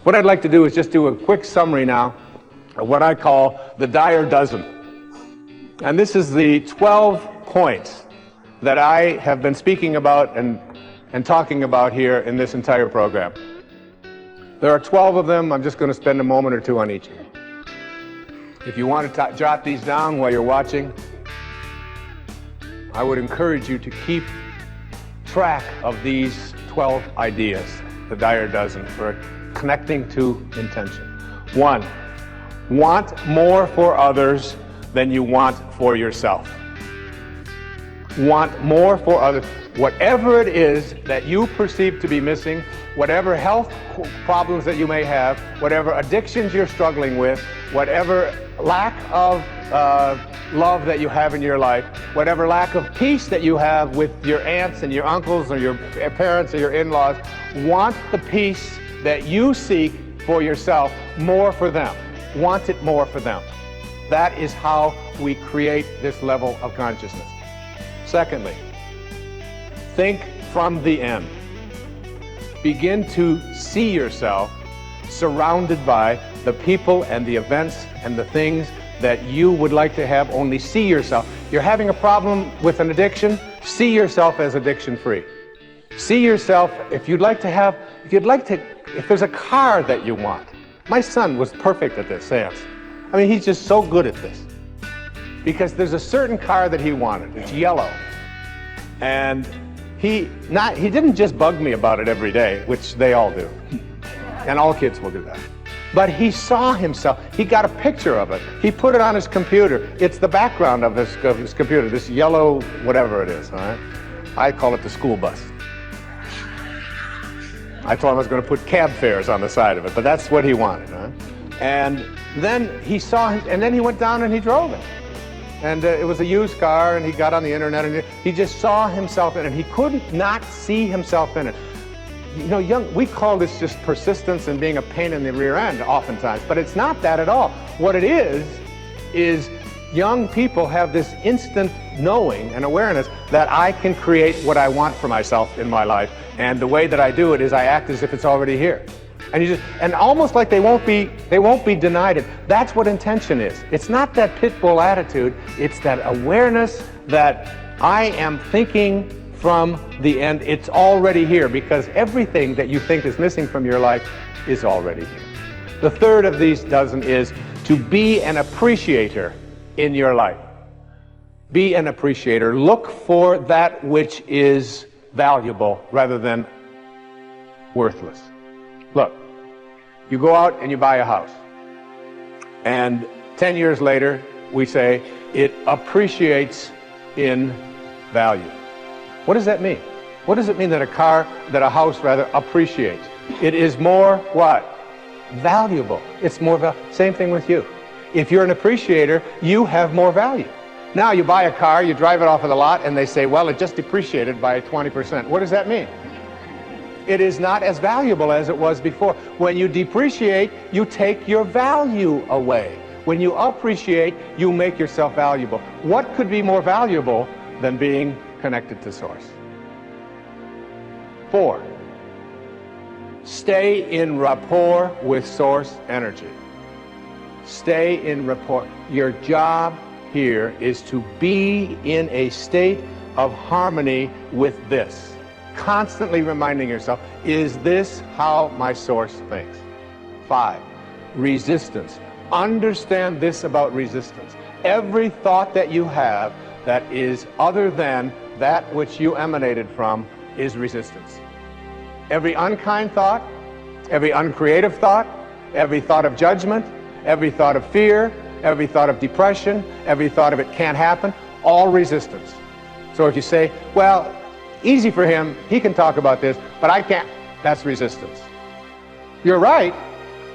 What I'd like to do is just do a quick summary now of what I call the dire dozen. And this is the 12 points that I have been speaking about and talking about here in this entire program. There are 12 of them. I'm just going to spend a moment or two on each of them. If you want to jot these down while you're watching, I would encourage you to keep track of these 12 ideas, the dire dozen, for connecting to intention. 1, want more for others than you want for yourself. Want more for others. Whatever it is that you perceive to be missing, whatever health problems that you may have, whatever addictions you're struggling with, whatever lack of love that you have in your life, whatever lack of peace that you have with your aunts and your uncles or your parents or your in-laws, want the peace that you seek for yourself more for them. Want it more for them. That is how we create this level of consciousness. Secondly, think from the end. Begin to see yourself surrounded by the people and the events and the things that you would like to have. Only see yourself. You're having a problem with an addiction, see yourself as addiction-free. See yourself, if there's a car that you want. My son was perfect at this, Sans. I mean, he's just so good at this. Because there's a certain car that he wanted. It's yellow. And he didn't just bug me about it every day, which they all do. And all kids will do that. But he saw himself. He got a picture of it. He put it on his computer. It's the background of his computer, this yellow whatever it is, all right? I call it the school bus. I told him I was going to put cab fares on the side of it, but that's what he wanted, huh? And then he saw him, and then he went down and he drove it. And it was a used car, and he got on the internet, and he just saw himself in it. He couldn't not see himself in it. You know, we call this just persistence and being a pain in the rear end oftentimes, but it's not that at all. What it is young people have this instant knowing and awareness that I can create what I want for myself in my life, and the way that I do it is I act as if it's already here. And almost like they won't be denied it. That's what intention is. It's not that pit bull attitude, it's that awareness that I am thinking from the end. It's already here, because everything that you think is missing from your life is already here. The third of these dozen is to be an appreciator in your life. Be an appreciator. Look for that which is valuable rather than worthless. Look, you go out and you buy a house, and 10 years later we say it appreciates in value. What does that mean? What does it mean that a house appreciates? It is more what? Valuable. It's more valuable. Same thing with you. If you're an appreciator, you have more value. Now you buy a car, you drive it off of the lot, and they say, well, it just depreciated by 20%. What does that mean? It is not as valuable as it was before. When you depreciate, you take your value away. When you appreciate, you make yourself valuable. What could be more valuable than being connected to Source? 4, stay in rapport with Source energy. Stay in rapport. Your job here is to be in a state of harmony with this. Constantly reminding yourself, is this how my Source thinks? 5, resistance. Understand this about resistance. Every thought that you have that is other than that which you emanated from is resistance. Every unkind thought, every uncreative thought, every thought of judgment, every thought of fear, every thought of depression, every thought of it can't happen, all resistance. So if you say, well, easy for him, he can talk about this, but I can't, that's resistance. You're right,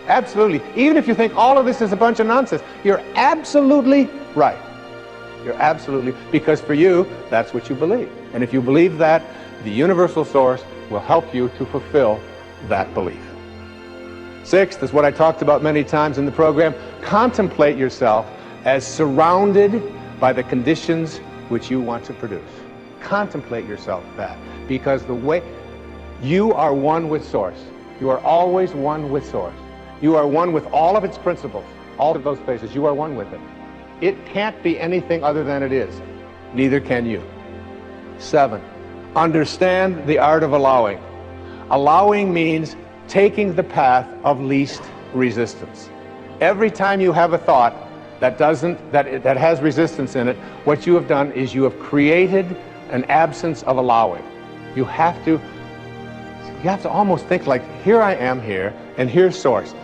absolutely. Even if you think all of this is a bunch of nonsense, you're absolutely right. You're absolutely, because for you, that's what you believe. And if you believe that, the universal Source will help you to fulfill that belief. 6th is what I talked about many times in the program. Contemplate yourself as surrounded by the conditions which you want to produce. Contemplate yourself that, because the way you are one with Source. You are always one with Source. You are one with all of its principles, all of those phases. You are one with it. It can't be anything other than it is. Neither can you. 7, understand the art of allowing. Allowing means taking the path of least resistance. Every time you have a thought that has resistance in it, what you have done is you have created an absence of allowing. You have to almost think like, here I am here, and here's Source.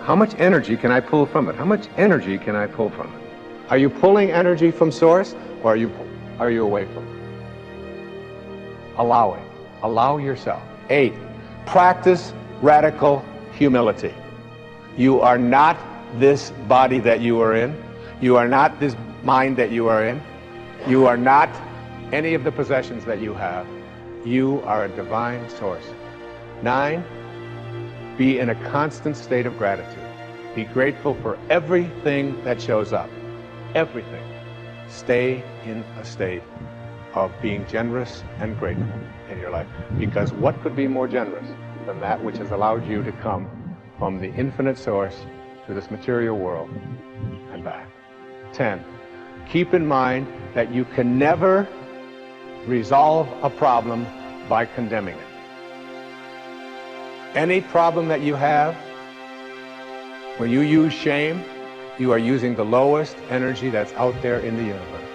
How much energy can I pull from it? How much energy can I pull from it? Are you pulling energy from Source, or are you away from it? Allowing. Allow yourself. 8, practice radical humility. You are not this body that you are in. You are not this mind that you are in. You are not any of the possessions that you have. You are a divine source. 9, be in a constant state of gratitude. Be grateful for everything that shows up. Everything. Stay in a state of being generous and grateful in your life. Because what could be more generous than that which has allowed you to come from the infinite source to this material world and back? 10, keep in mind that you can never resolve a problem by condemning it. Any problem that you have, when you use shame, you are using the lowest energy that's out there in the universe.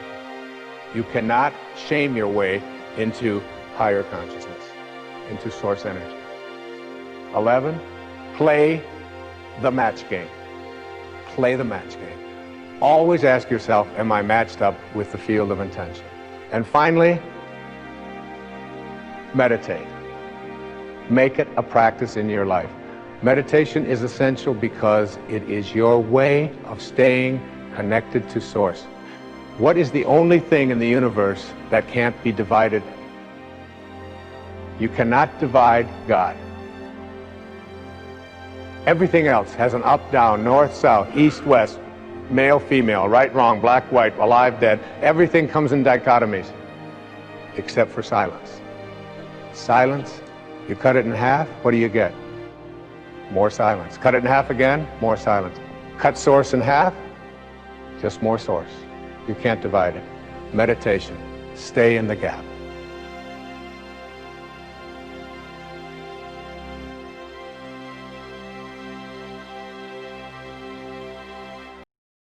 You cannot shame your way into higher consciousness, into source energy. 11, play the match game. Play the match game. Always ask yourself, am I matched up with the field of intention? And finally, meditate. Make it a practice in your life. Meditation is essential because it is your way of staying connected to Source. What is the only thing in the universe that can't be divided? You cannot divide God. Everything else has an up, down, north, south, east, west, male, female, right, wrong, black, white, alive, dead. Everything comes in dichotomies, except for silence. Silence, you cut it in half, what do you get? More silence. Cut it in half again, more silence. Cut Source in half, just more Source. You can't divide it. Meditation, stay in the gap.